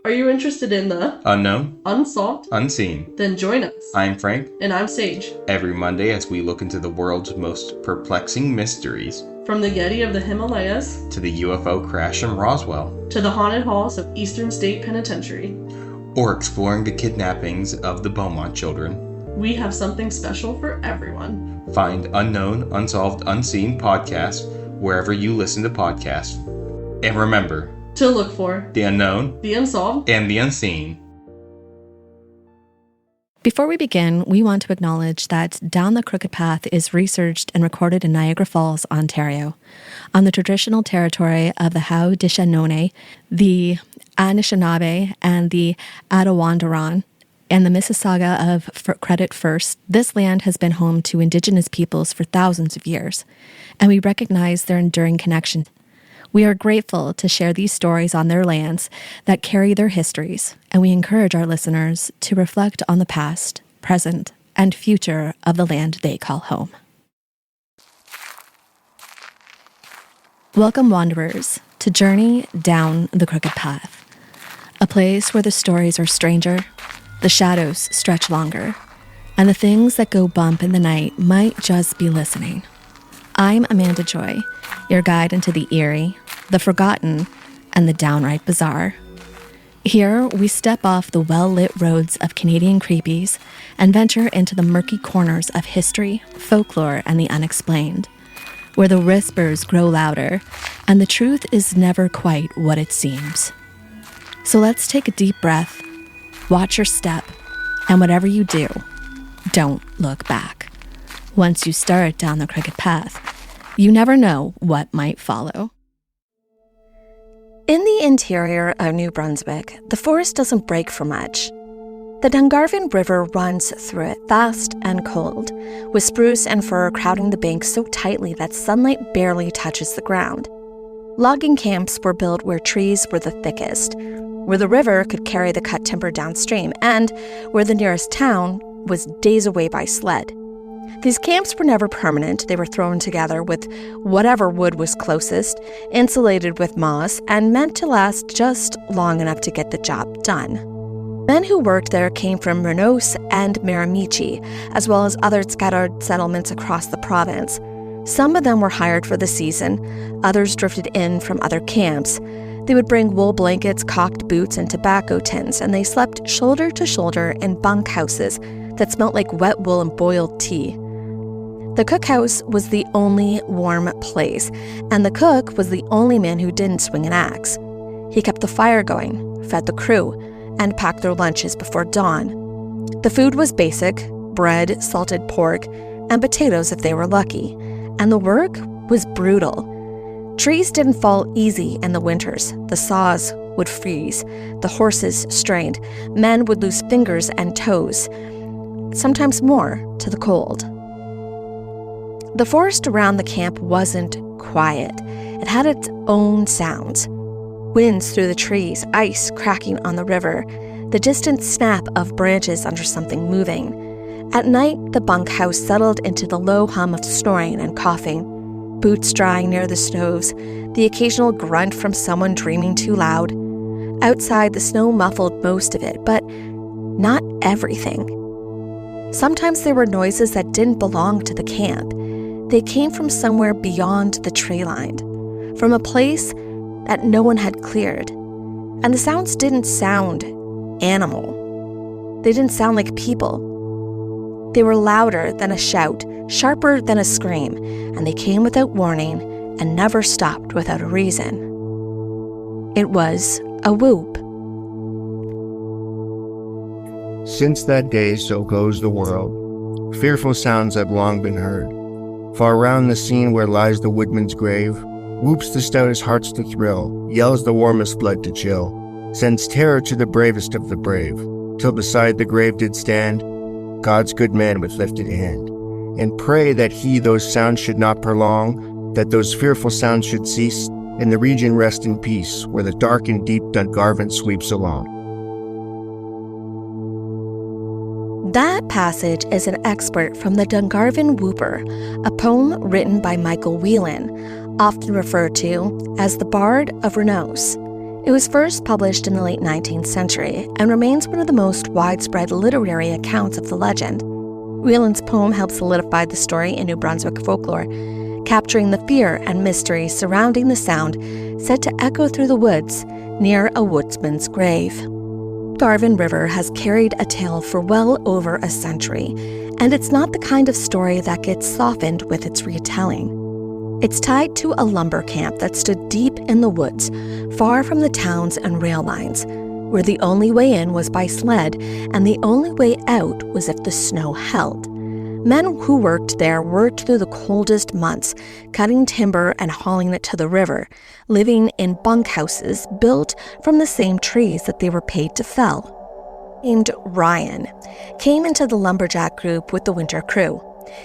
Are you interested in the unknown, unsolved, unseen? Then join us. I'm Frank. And I'm Sage. Every Monday as we look into the world's most perplexing mysteries. From the Yeti of the Himalayas to the UFO crash in Roswell. To the haunted halls of Eastern State Penitentiary. Or exploring the kidnappings of the Beaumont children. We have something special for everyone. Find Unknown, Unsolved, Unseen podcast wherever you listen to podcasts. And remember, to look for the unknown, the unsolved, and the unseen. Before we begin, we want to acknowledge that Down the Crooked Path is researched and recorded in Niagara Falls, Ontario, on the traditional territory of the Haudenosaunee, the Anishinaabe, and the Attawandaron, and the Mississauga of Credit First. This land has been home to Indigenous peoples for thousands of years, and we recognize their enduring connection. We are grateful to share these stories on their lands that carry their histories, and we encourage our listeners to reflect on the past, present, and future of the land they call home. Welcome, wanderers, to Journey Down the Crooked Path, a place where the stories are stranger, the shadows stretch longer, and the things that go bump in the night might just be listening. I'm Amanda Joy, your guide into the eerie, the forgotten, and the downright bizarre. Here, we step off the well-lit roads of Canadian Creepies and venture into the murky corners of history, folklore, and the unexplained, where the whispers grow louder and the truth is never quite what it seems. So let's take a deep breath, watch your step, and whatever you do, don't look back. Once you start down the crooked path, you never know what might follow. In the interior of New Brunswick, the forest doesn't break for much. The Dungarvon River runs through it, fast and cold, with spruce and fir crowding the banks so tightly that sunlight barely touches the ground. Logging camps were built where trees were the thickest, where the river could carry the cut timber downstream, and where the nearest town was days away by sled. These camps were never permanent. They were thrown together with whatever wood was closest, insulated with moss, and meant to last just long enough to get the job done. Men who worked there came from Renos and Miramichi, as well as other scattered settlements across the province. Some of them were hired for the season, others drifted in from other camps. They would bring wool blankets, caulked boots, and tobacco tins, and they slept shoulder to shoulder in bunk houses that smelt like wet wool and boiled tea. The cookhouse was the only warm place, and the cook was the only man who didn't swing an axe. He kept the fire going, fed the crew, and packed their lunches before dawn. The food was basic: bread, salted pork, and potatoes if they were lucky, and the work was brutal. Trees didn't fall easy in the winters. The saws would freeze, the horses strained, men would lose fingers and toes, sometimes more, to the cold. The forest around the camp wasn't quiet. It had its own sounds. Winds through the trees, ice cracking on the river, the distant snap of branches under something moving. At night, the bunkhouse settled into the low hum of snoring and coughing, boots drying near the stoves, the occasional grunt from someone dreaming too loud. Outside, the snow muffled most of it, but not everything. Sometimes there were noises that didn't belong to the camp. They came from somewhere beyond the tree line, from a place that no one had cleared. And the sounds didn't sound animal. They didn't sound like people. They were louder than a shout, sharper than a scream, and they came without warning and never stopped without a reason. It was a whoop. Since that day, so goes the world. Fearful sounds have long been heard. Far round the scene where lies the woodman's grave, whoops the stoutest hearts to thrill, yells the warmest blood to chill, sends terror to the bravest of the brave, till beside the grave did stand God's good man with lifted hand, and pray that he those sounds should not prolong, that those fearful sounds should cease, and the region rest in peace, where the dark and deep Dungarvon sweeps along. That passage is an excerpt from the Dungarvon Whooper, a poem written by Michael Whelan, often referred to as the Bard of Renos. It was first published in the late 19th century and remains one of the most widespread literary accounts of the legend. Wieland's poem helped solidify the story in New Brunswick folklore, capturing the fear and mystery surrounding the sound said to echo through the woods near a woodsman's grave. Dungarvon River has carried a tale for well over a century, and it's not the kind of story that gets softened with its retelling. It's tied to a lumber camp that stood deep in the woods, far from the towns and rail lines, where the only way in was by sled and the only way out was if the snow held. Men who worked there worked through the coldest months, cutting timber and hauling it to the river, living in bunkhouses built from the same trees that they were paid to fell. Named Ryan, came into the lumberjack group with the winter crew.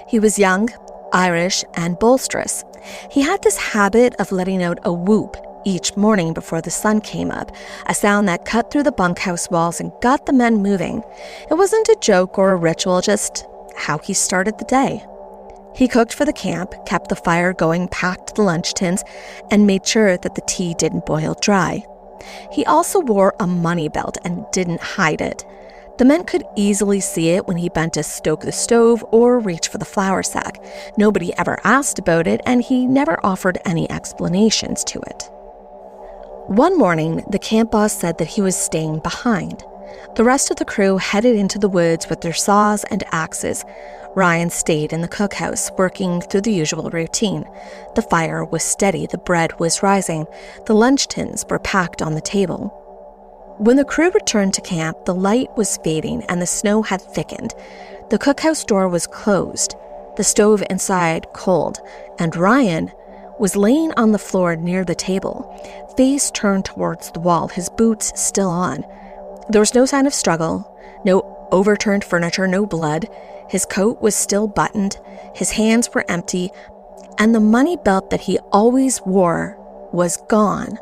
He was young, Irish, and boisterous. He had this habit of letting out a whoop each morning before the sun came up, a sound that cut through the bunkhouse walls and got the men moving. It wasn't a joke or a ritual, just how he started the day. He cooked for the camp, kept the fire going, packed the lunch tins, and made sure that the tea didn't boil dry. He also wore a money belt and didn't hide it. The men could easily see it when he bent to stoke the stove or reach for the flour sack. Nobody ever asked about it, and he never offered any explanations to it. One morning, the camp boss said that he was staying behind. The rest of the crew headed into the woods with their saws and axes. Ryan stayed in the cookhouse, working through the usual routine. The fire was steady, the bread was rising, the lunch tins were packed on the table. When the crew returned to camp, the light was fading and the snow had thickened. The cookhouse door was closed, the stove inside cold, and Ryan was laying on the floor near the table, face turned towards the wall, his boots still on. There was no sign of struggle, no overturned furniture, no blood. His coat was still buttoned, his hands were empty, and the money belt that he always wore was gone.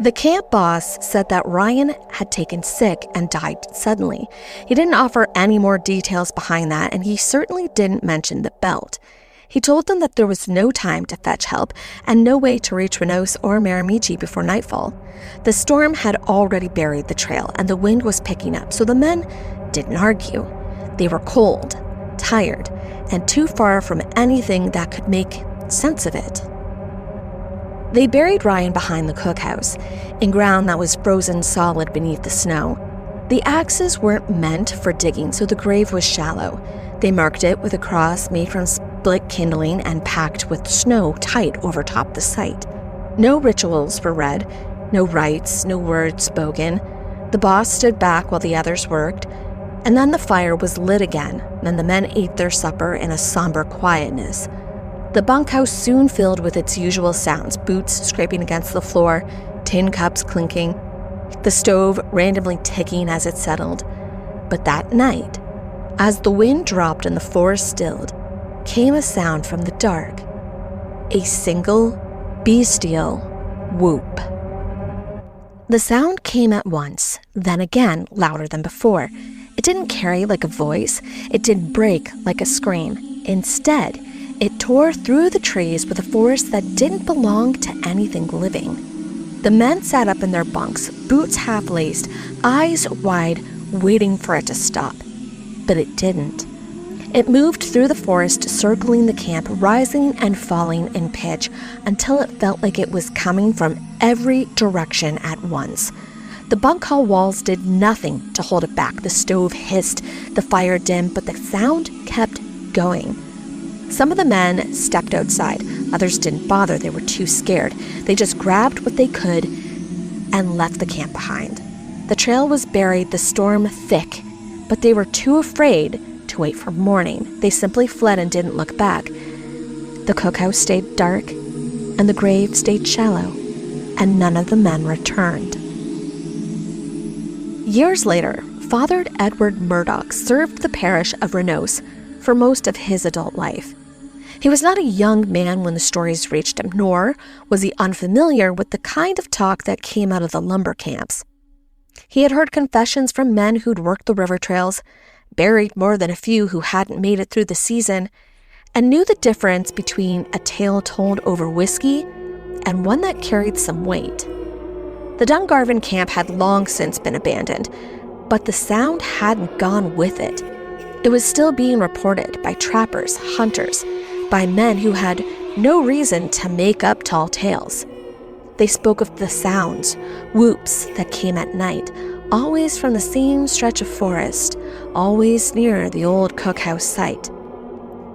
The camp boss said that Ryan had taken sick and died suddenly. He didn't offer any more details behind that, and he certainly didn't mention the belt. He told them that there was no time to fetch help and no way to reach Restless or Miramichi before nightfall. The storm had already buried the trail and the wind was picking up, so the men didn't argue. They were cold, tired, and too far from anything that could make sense of it. They buried Ryan behind the cookhouse, in ground that was frozen solid beneath the snow. The axes weren't meant for digging, so the grave was shallow. They marked it with a cross made from split kindling and packed with snow tight over top the site. No rituals were read, no rites, no words spoken. The boss stood back while the others worked, and then the fire was lit again, and the men ate their supper in a somber quietness. The bunkhouse soon filled with its usual sounds, boots scraping against the floor, tin cups clinking, the stove randomly ticking as it settled. But that night, as the wind dropped and the forest stilled, came a sound from the dark. A single, bestial whoop. The sound came at once, then again, louder than before. It didn't carry like a voice. It didn't break like a scream. Instead, it tore through the trees with a force that didn't belong to anything living. The men sat up in their bunks, boots half-laced, eyes wide, waiting for it to stop. But it didn't. It moved through the forest, circling the camp, rising and falling in pitch until it felt like it was coming from every direction at once. The bunk hall walls did nothing to hold it back. The stove hissed, the fire dimmed, but the sound kept going. Some of the men stepped outside. Others didn't bother. They were too scared. They just grabbed what they could and left the camp behind. The trail was buried, the storm thick, but they were too afraid to wait for morning. They simply fled and didn't look back. The cookhouse stayed dark, and the grave stayed shallow, and none of the men returned. Years later, Father Edward Murdoch served the parish of Restless for most of his adult life. He was not a young man when the stories reached him, nor was he unfamiliar with the kind of talk that came out of the lumber camps. He had heard confessions from men who'd worked the river trails, buried more than a few who hadn't made it through the season, and knew the difference between a tale told over whiskey and one that carried some weight. The Dungarvon camp had long since been abandoned, but the sound hadn't gone with it. It was still being reported by trappers, hunters, by men who had no reason to make up tall tales. They spoke of the sounds, whoops that came at night, always from the same stretch of forest, always near the old cookhouse site.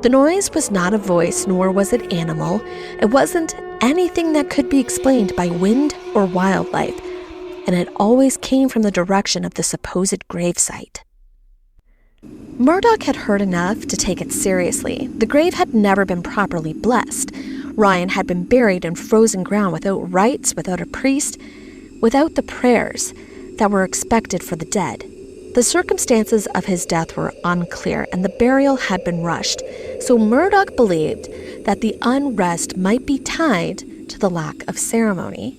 The noise was not a voice, nor was it animal. It wasn't anything that could be explained by wind or wildlife, and it always came from the direction of the supposed gravesite. Murdoch had heard enough to take it seriously. The grave had never been properly blessed. Ryan had been buried in frozen ground without rites, without a priest, without the prayers that were expected for the dead. The circumstances of his death were unclear, and the burial had been rushed, so Murdoch believed that the unrest might be tied to the lack of ceremony.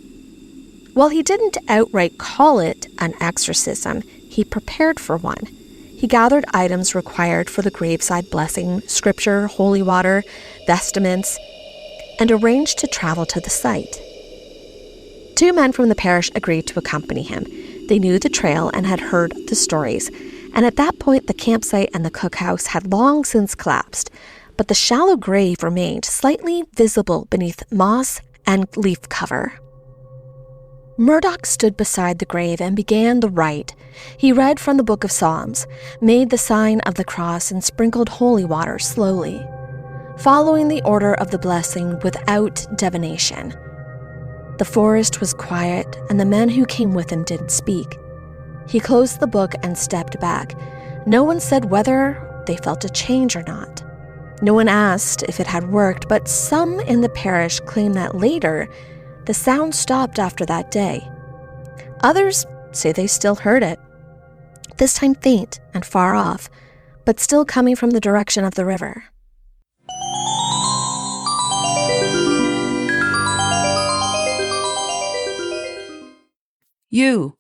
While he didn't outright call it an exorcism, he prepared for one. He gathered items required for the graveside blessing, scripture, holy water, vestments, and arranged to travel to the site. 2 men from the parish agreed to accompany him. They knew the trail and had heard the stories, and at that point the campsite and the cookhouse had long since collapsed, but the shallow grave remained slightly visible beneath moss and leaf cover. Murdoch stood beside the grave and began the rite. He read from the Book of Psalms, made the sign of the cross, and sprinkled holy water slowly, following the order of the blessing without divination. The forest was quiet, and the men who came with him didn't speak. He closed the book and stepped back. No one said whether they felt a change or not. No one asked if it had worked, but some in the parish claimed that later the sound stopped after that day. Others say they still heard it, this time faint and far off, but still coming from the direction of the river. You.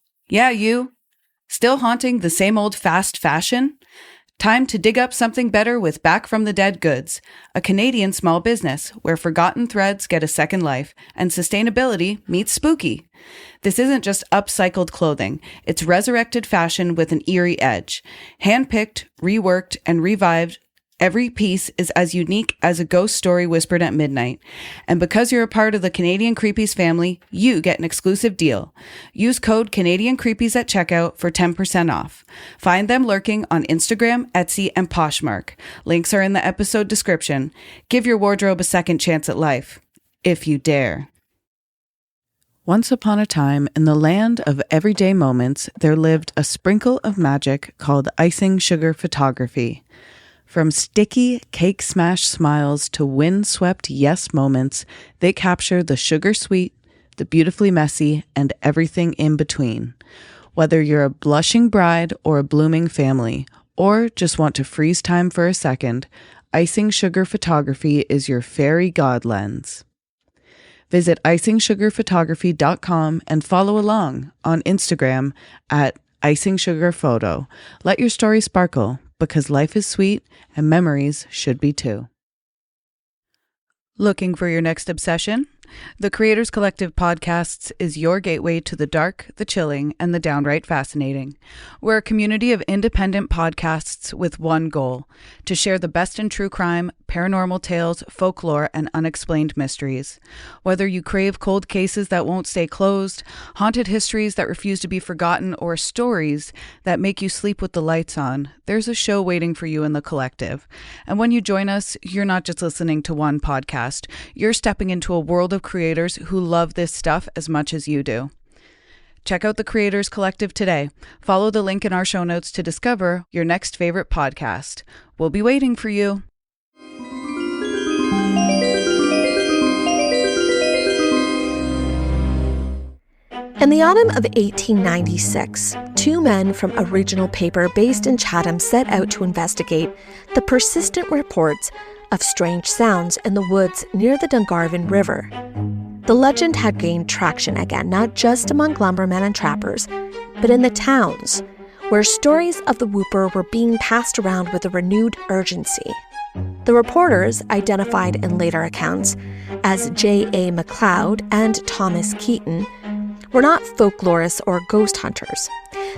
Still haunting the same old fast fashion? Time to dig up something better with Back from the Dead Goods, a Canadian small business where forgotten threads get a second life and sustainability meets spooky. This isn't just upcycled clothing, it's resurrected fashion with an eerie edge. Handpicked, reworked, and revived, every piece is as unique as a ghost story whispered at midnight. And because you're a part of the Canadian Creepies family, you get an exclusive deal. Use code Canadian Creepies at checkout for 10% off. Find them lurking on Instagram, Etsy, and Poshmark. Links are in the episode description. Give your wardrobe a second chance at life, if you dare. Once upon a time, in the land of everyday moments, there lived a sprinkle of magic called icing sugar photography. From sticky cake smash smiles to wind-swept yes moments, they capture the sugar-sweet, the beautifully messy, and everything in between. Whether you're a blushing bride or a blooming family, or just want to freeze time for a second, Icing Sugar Photography is your fairy god lens. Visit icingsugarphotography.com and follow along on Instagram at icingsugarphoto. Let your story sparkle, because life is sweet and memories should be too. Looking for your next obsession? The Creators Collective Podcasts is your gateway to the dark, the chilling, and the downright fascinating. We're a community of independent podcasts with one goal: to share the best in true crime, paranormal tales, folklore, and unexplained mysteries. Whether you crave cold cases that won't stay closed, haunted histories that refuse to be forgotten, or stories that make you sleep with the lights on, there's a show waiting for you in the collective. And when you join us, you're not just listening to one podcast. You're stepping into a world of creators who love this stuff as much as you do. Check out the Creators Collective today. Follow the link in our show notes to discover your next favorite podcast. We'll be waiting for you. In the autumn of 1896, 2 men from a regional paper based in Chatham set out to investigate the persistent reports of strange sounds in the woods near the Dungarvon River. The legend had gained traction again, not just among lumbermen and trappers, but in the towns, where stories of the Whooper were being passed around with a renewed urgency. The reporters, identified in later accounts as J.A. McLeod and Thomas Keaton, were not folklorists or ghost hunters.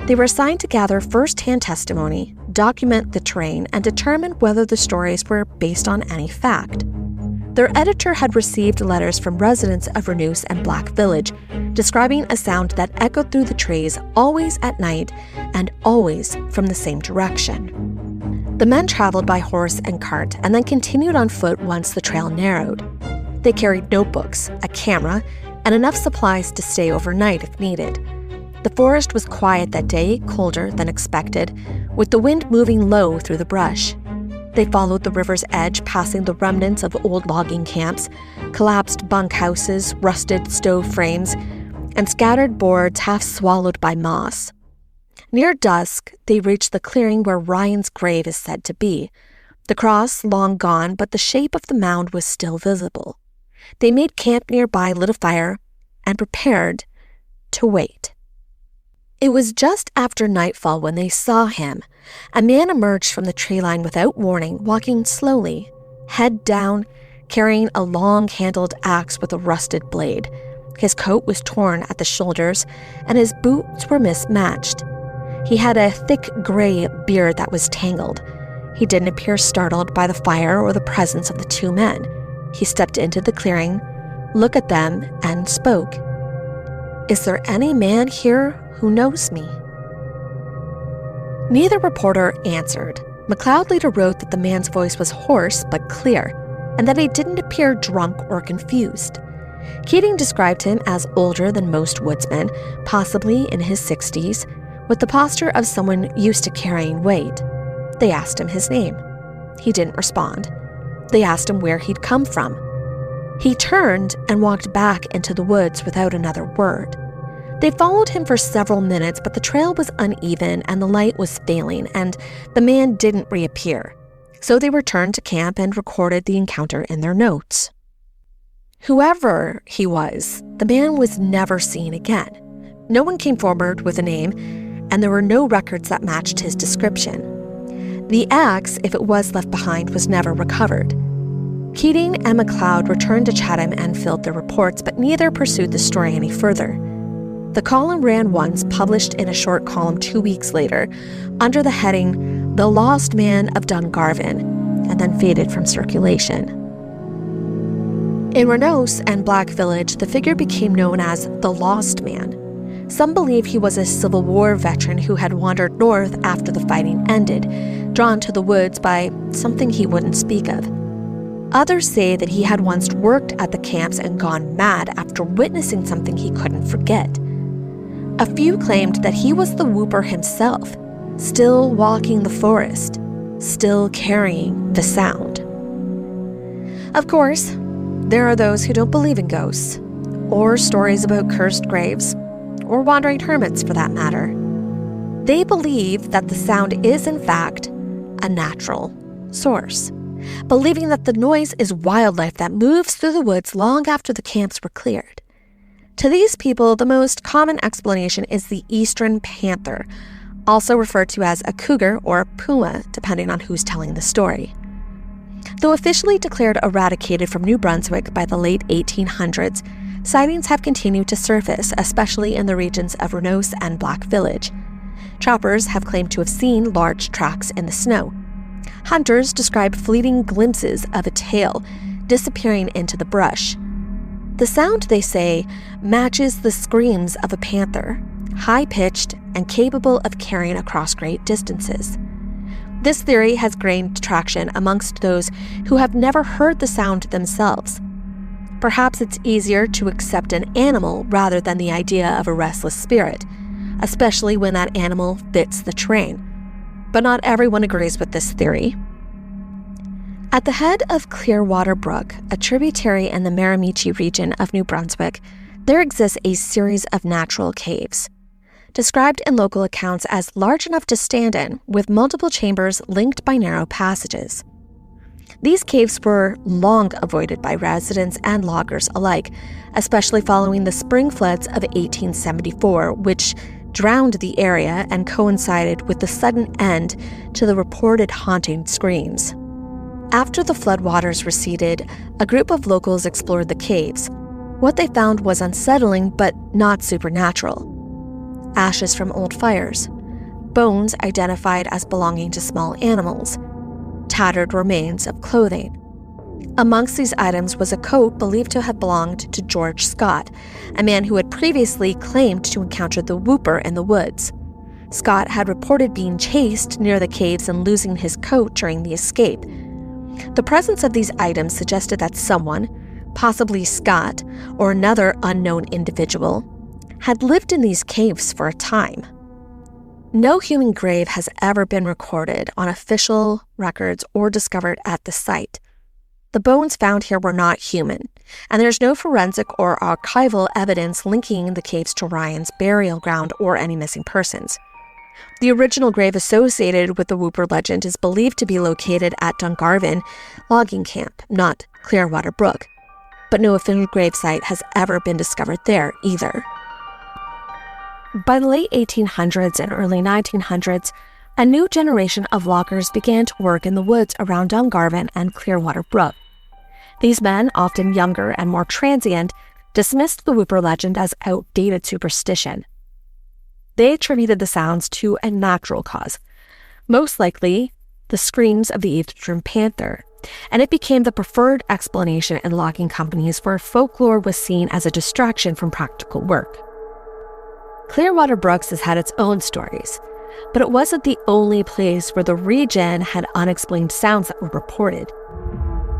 They were assigned to gather first-hand testimony, document the terrain, and determine whether the stories were based on any fact. Their editor had received letters from residents of Restless and Black Village describing a sound that echoed through the trees always at night and always from the same direction. The men traveled by horse and cart and then continued on foot once the trail narrowed. They carried notebooks, a camera, and enough supplies to stay overnight if needed. The forest was quiet that day, colder than expected, with the wind moving low through the brush. They followed the river's edge, passing the remnants of old logging camps, collapsed bunkhouses, rusted stove frames, and scattered boards half swallowed by moss. Near dusk, they reached the clearing where Ryan's grave is said to be. The cross long gone, but the shape of the mound was still visible. They made camp nearby, lit a fire, and prepared to wait. It was just after nightfall when they saw him. A man emerged from the tree line without warning, walking slowly, head down, carrying a long-handled axe with a rusted blade. His coat was torn at the shoulders, and his boots were mismatched. He had a thick gray beard that was tangled. He didn't appear startled by the fire or the presence of the two men. He stepped into the clearing, looked at them, and spoke. "Is there any man here who knows me?" Neither reporter answered. McLeod later wrote that the man's voice was hoarse but clear, and that he didn't appear drunk or confused. Keating described him as older than most woodsmen, possibly in his 60s, with the posture of someone used to carrying weight. They asked him his name. He didn't respond. They asked him where he'd come from. He turned and walked back into the woods without another word. They followed him for several minutes, but the trail was uneven and the light was failing, and the man didn't reappear. So they returned to camp and recorded the encounter in their notes. Whoever he was, the man was never seen again. No one came forward with a name, and there were no records that matched his description. The axe, if it was left behind, was never recovered. Keating and McLeod returned to Chatham and filled their reports, but neither pursued the story any further. The column ran once, published in a short column 2 weeks later, under the heading, "The Lost Man of Dungarvon," and then faded from circulation. In Restless and Black Village, the figure became known as the Lost Man. Some believe he was a Civil War veteran who had wandered north after the fighting ended, drawn to the woods by something he wouldn't speak of. Others say that he had once worked at the camps and gone mad after witnessing something he couldn't forget. A few claimed that he was the Whooper himself, still walking the forest, still carrying the sound. Of course, there are those who don't believe in ghosts, or stories about cursed graves, or wandering hermits for that matter. They believe that the sound is, in fact, a natural source, believing that the noise is wildlife that moves through the woods long after the camps were cleared. To these people, the most common explanation is the eastern panther, also referred to as a cougar or a puma, depending on who's telling the story. Though officially declared eradicated from New Brunswick by the late 1800s, sightings have continued to surface, especially in the regions of Restless and Black Village. Trappers have claimed to have seen large tracks in the snow. Hunters describe fleeting glimpses of a tail disappearing into the brush. The sound, they say, matches the screams of a panther, high-pitched and capable of carrying across great distances. This theory has gained traction amongst those who have never heard the sound themselves. Perhaps it's easier to accept an animal rather than the idea of a restless spirit, especially when that animal fits the terrain. But not everyone agrees with this theory. At the head of Clearwater Brook, a tributary in the Miramichi region of New Brunswick, there exists a series of natural caves, described in local accounts as large enough to stand in, with multiple chambers linked by narrow passages. These caves were long avoided by residents and loggers alike, especially following the spring floods of 1874, which drowned the area and coincided with the sudden end to the reported haunting screams. After the floodwaters receded, a group of locals explored the caves. What they found was unsettling but not supernatural. Ashes from old fires, bones identified as belonging to small animals, tattered remains of clothing. Amongst these items was a coat believed to have belonged to George Scott, a man who had previously claimed to encounter the Whooper in the woods. Scott had reported being chased near the caves and losing his coat during the escape. The presence of these items suggested that someone, possibly Scott or another unknown individual, had lived in these caves for a time. No human grave has ever been recorded on official records or discovered at the site. The bones found here were not human, and there's no forensic or archival evidence linking the caves to Ryan's burial ground or any missing persons. The original grave associated with the Whooper legend is believed to be located at Dungarvon logging camp, not Clearwater Brook, but no official gravesite has ever been discovered there either. By the late 1800s and early 1900s, a new generation of loggers began to work in the woods around Dungarvon and Clearwater Brook. These men, often younger and more transient, dismissed the Whooper legend as outdated superstition. They attributed the sounds to a natural cause, most likely the screams of the eastern panther, and it became the preferred explanation in logging companies where folklore was seen as a distraction from practical work. Clearwater Brooks has had its own stories, but it wasn't the only place where the region had unexplained sounds that were reported.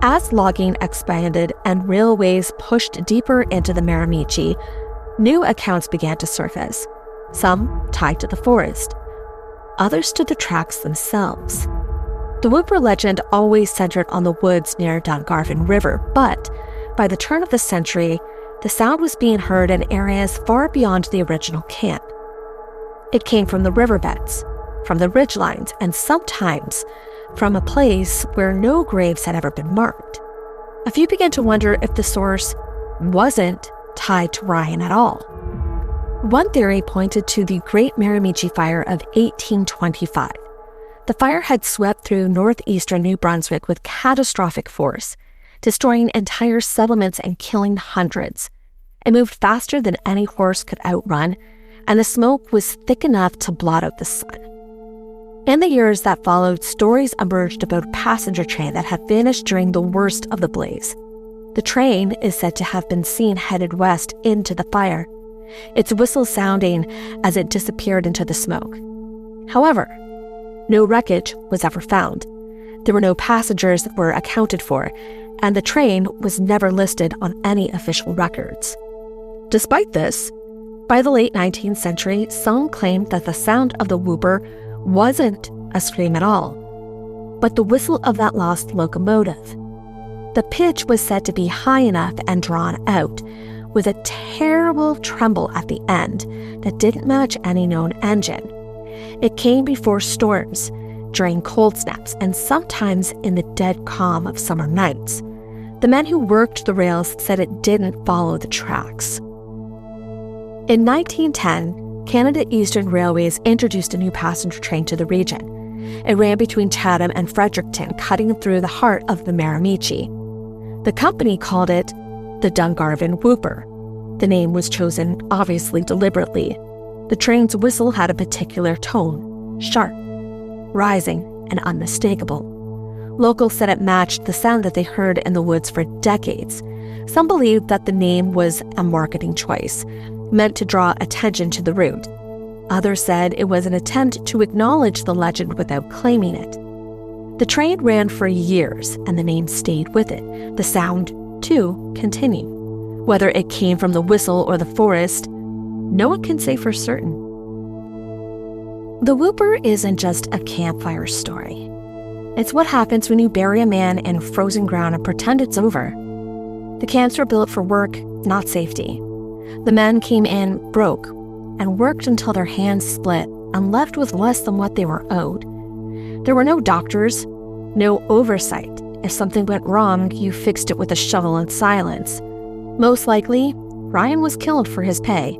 As logging expanded and railways pushed deeper into the Miramichi, new accounts began to surface, some tied to the forest, others to the tracks themselves. The Whooper legend always centered on the woods near Dungarvon River, but by the turn of the century, the sound was being heard in areas far beyond the original camp. It came from the riverbeds, from the ridgelines, and sometimes from a place where no graves had ever been marked. A few began to wonder if the source wasn't tied to Ryan at all. One theory pointed to the Great Miramichi Fire of 1825. The fire had swept through northeastern New Brunswick with catastrophic force, destroying entire settlements and killing hundreds. It moved faster than any horse could outrun, and the smoke was thick enough to blot out the sun. In the years that followed, stories emerged about a passenger train that had vanished during the worst of the blaze. The train is said to have been seen headed west into the fire, its whistle sounding as it disappeared into the smoke. However, no wreckage was ever found. There were no passengers that were accounted for, and the train was never listed on any official records. Despite this, by the late 19th century, some claimed that the sound of the Whooper wasn't a scream at all, but the whistle of that lost locomotive. The pitch was said to be high enough and drawn out, with a terrible tremble at the end that didn't match any known engine. It came before storms, during cold snaps, and sometimes in the dead calm of summer nights. The men who worked the rails said it didn't follow the tracks. In 1910, Canada Eastern Railways introduced a new passenger train to the region. It ran between Chatham and Fredericton, cutting through the heart of the Miramichi. The company called it the Dungarvon Whooper. The name was chosen, obviously deliberately. The train's whistle had a particular tone, sharp, rising, and unmistakable. Locals said it matched the sound that they heard in the woods for decades. Some believed that the name was a marketing choice, meant to draw attention to the route. Others said it was an attempt to acknowledge the legend without claiming it. The train ran for years, and the name stayed with it. The sound, too, continued. Whether it came from the whistle or the forest, no one can say for certain. The Whooper isn't just a campfire story. It's what happens when you bury a man in frozen ground and pretend it's over. The camps were built for work, not safety. The men came in broke and worked until their hands split and left with less than what they were owed. There were no doctors, no oversight. If something went wrong, you fixed it with a shovel and silence. Most likely, Ryan was killed for his pay.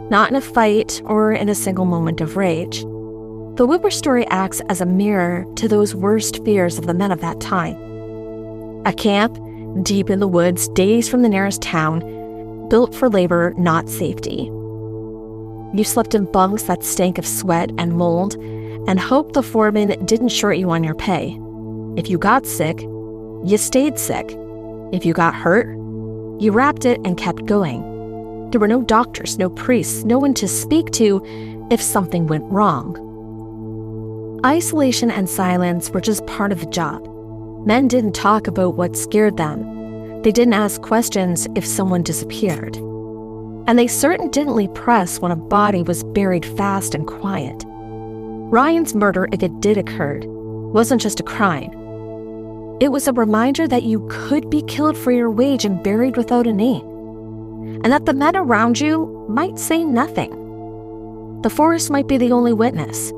Not in a fight or in a single moment of rage. The Whooper story acts as a mirror to those worst fears of the men of that time. A camp, deep in the woods, days from the nearest town, built for labor, not safety. You slept in bunks that stank of sweat and mold and hoped the foreman didn't short you on your pay. If you got sick, you stayed sick. If you got hurt, you wrapped it and kept going. There were no doctors, no priests, no one to speak to if something went wrong. Isolation and silence were just part of the job. Men didn't talk about what scared them. They didn't ask questions if someone disappeared. And they certainly didn't press when a body was buried fast and quiet. Ryan's murder, if it did occur, wasn't just a crime. It was a reminder that you could be killed for your wage and buried without a name, and that the men around you might say nothing. The forest might be the only witness.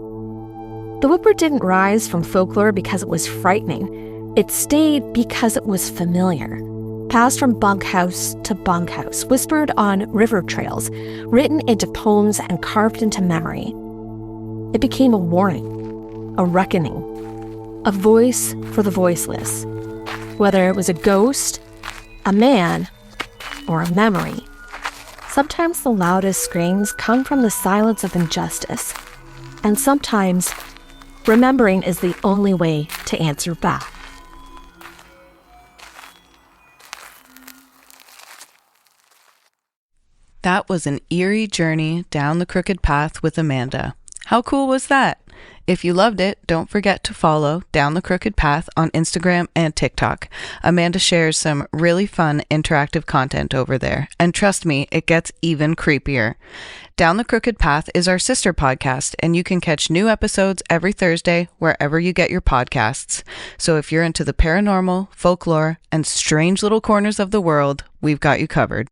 The Whooper didn't rise from folklore because it was frightening. It stayed because it was familiar, passed from bunkhouse to bunkhouse, whispered on river trails, written into poems and carved into memory. It became a warning, a reckoning, a voice for the voiceless, whether it was a ghost, a man, or a memory. Sometimes the loudest screams come from the silence of injustice, and sometimes remembering is the only way to answer back. That was an eerie journey down the crooked path with Amanda. How cool was that? If you loved it, don't forget to follow Down the Crooked Path on Instagram and TikTok. Amanda shares some really fun interactive content over there. And trust me, it gets even creepier. Down the Crooked Path is our sister podcast, and you can catch new episodes every Thursday wherever you get your podcasts. So if you're into the paranormal, folklore, and strange little corners of the world, we've got you covered.